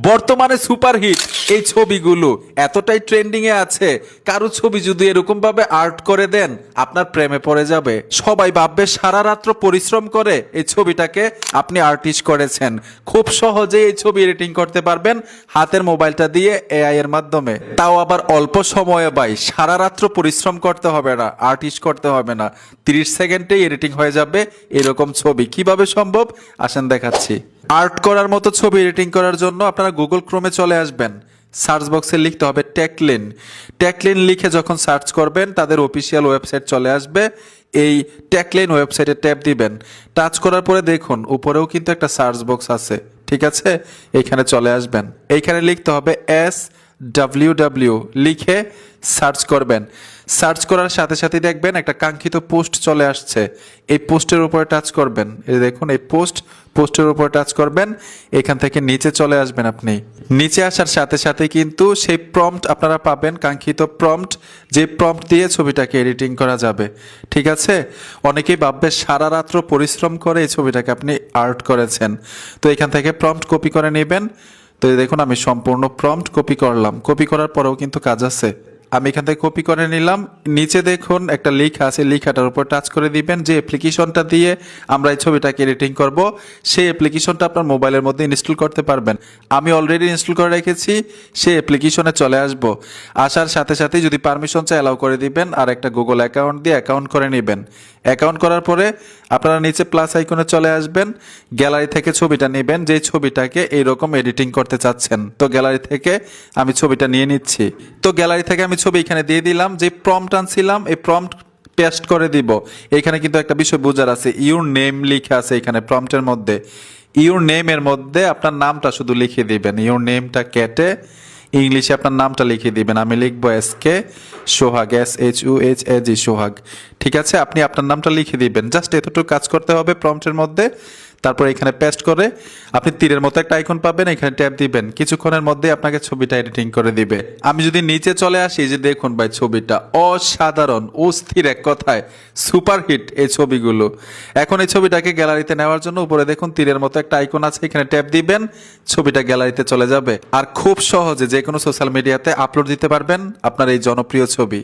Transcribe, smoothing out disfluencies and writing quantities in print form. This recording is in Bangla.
বর্তমানে সুপারহিট এই ছবিগুলো এতটাই ট্রেন্ডিং এ আছে, কারো ছবি যদি এরকম ভাবে আর্ট করে দেন আপনার প্রেমে পড়ে যাবে। সবাই ভাববে সারা রাত্র পরিশ্রম করে এই ছবিটাকে আপনি আর্টিস্ট করেছেন। খুব সহজেই এই ছবি এডিটিং করতে পারবেন হাতের মোবাইলটা দিয়ে এআই এর মাধ্যমে, তাও আবার অল্প সময়ে। ভাই সারা রাত্র পরিশ্রম করতে হবে না, আর্টিস্ট করতে হবে না, 30 সেকেন্ডেই এডিটিং হয়ে যাবে এরকম ছবি। কিভাবে সম্ভব আসেন দেখাচ্ছি। আর্ট করার মতো ছবি এডিটিং করার জন্য আপনারা গুগল ক্রোমে চলে আসবেন, সার্চ বক্সে লিখতে হবে টেকলিন। টেকলিন লিখে যখন সার্চ করবেন তাদের অফিসিয়াল ওয়েবসাইট চলে আসবে। এই টেকলিন ওয়েবসাইটে ট্যাপ দিবেন। টাচ করার পরে দেখুন উপরেও কিন্তু একটা সার্চ বক্স আছে, ঠিক আছে? এইখানে চলে আসবেন, এইখানে লিখতে হবে SWW লিখে সার্চ করবেন। সার্চ করার সাথে সাথে দেখবেন একটা কাঙ্ক্ষিত পোস্ট চলে আসছে। এই পোস্টের উপরে টাচ করবেন, এই দেখুন এই পোস্টের উপরে টাচ করবেন। এখান থেকে নিচে চলে আসবেন। আপনি নিচে আসার সাথে সাথে কিন্তু সেই প্রম্পট আপনারা পাবেন, কাঙ্ক্ষিত প্রম্পট, যে প্রম্পট দিয়ে ছবিটাকে এডিটিং করা যাবে, ঠিক আছে? অনেকেই ভাববে সারা রাত্র পরিশ্রম করে এই ছবিটাকে আপনি আর্ট করেছেন। তো এখান থেকে প্রম্পট কপি করে নেবেন। তো দেখুন আমি সম্পূর্ণ প্রম্পট কপি করলাম। কপি করার পরেও কিন্তু কাজ আছে। আমি এখান থেকে কপি করে নিলাম। নিচে দেখুন একটা লেখা আছে, লেখাটার উপর টাচ করে দিবেন। যে অ্যাপ্লিকেশনটা দিয়ে আমরা এই ছবিটাকে এডিটিং করব সেই অ্যাপ্লিকেশনটা আপনার মোবাইলের মধ্যে ইনস্টল করতে পারবেন। আমি অলরেডি ইনস্টল করে রেখেছি, সেই অ্যাপ্লিকেশনে চলে আসব। আসার সাথে সাথে যদি পারমিশন চাই অ্যালাউ করে দিবেন, আর একটা গুগল অ্যাকাউন্ট দিয়ে অ্যাকাউন্ট করে নেবেন। অ্যাকাউন্ট করার পরে আপনারা নিচে প্লাস আইকনে চলে আসবেন। গ্যালারি থেকে ছবিটা নেবেন, যে ছবিটাকে এইরকম এডিটিং করতে চাচ্ছেন। তো গ্যালারি থেকে আমি ছবিটা নিয়ে নিচ্ছি। তো গ্যালারি থেকে আমি ছবি এখানে দিয়ে দিলাম। যে প্রম্পট আনছিলাম এই প্রম্পট পেস্ট করে দিব। এখানে কিন্তু একটা বিষয় বোঝার আছে, ইউর নেম লিখা আছে এখানে প্রম্পটের মধ্যে। ইউর নেমের মধ্যে আপনার নামটা শুধু লিখে দিবেন। ইউর নেমটা কেটে ইংলিশে আপনার নামটা লিখে দিবেন। আমি লিখবো SK সোহাগ, SHUHAG সোহাগ, ঠিক আছে? আপনি আপনার নামটা লিখে দিবেন। জাস্ট এতটুকু কাজ করতে হবে প্রম্পটের মধ্যে। তারপর এখানে পেস্ট করে আপনি তীরের মতো একটা আইকন পাবেন, এখানে ট্যাপ দিবেন। কিছুক্ষণের মধ্যে আপনাকে ছবিটা এডিটিং করে দিবে। আমি যদি নিচে চলে আসি, যে দেখুন ভাই ছবিটা অসাধারণ, অস্থির, এক কথায় সুপারহিট এই ছবিগুলো। এখন এই ছবিটাকে গ্যালারিতে নেওয়ার জন্য উপরে দেখুন তীরের মতো একটা আইকন আছে, এখানে ট্যাপ দিবেন, ছবিটা গ্যালারিতে চলে যাবে। আর খুব সহজে যে কোনো সোশ্যাল মিডিয়াতে আপলোড দিতে পারবেন আপনার এই জনপ্রিয় ছবি।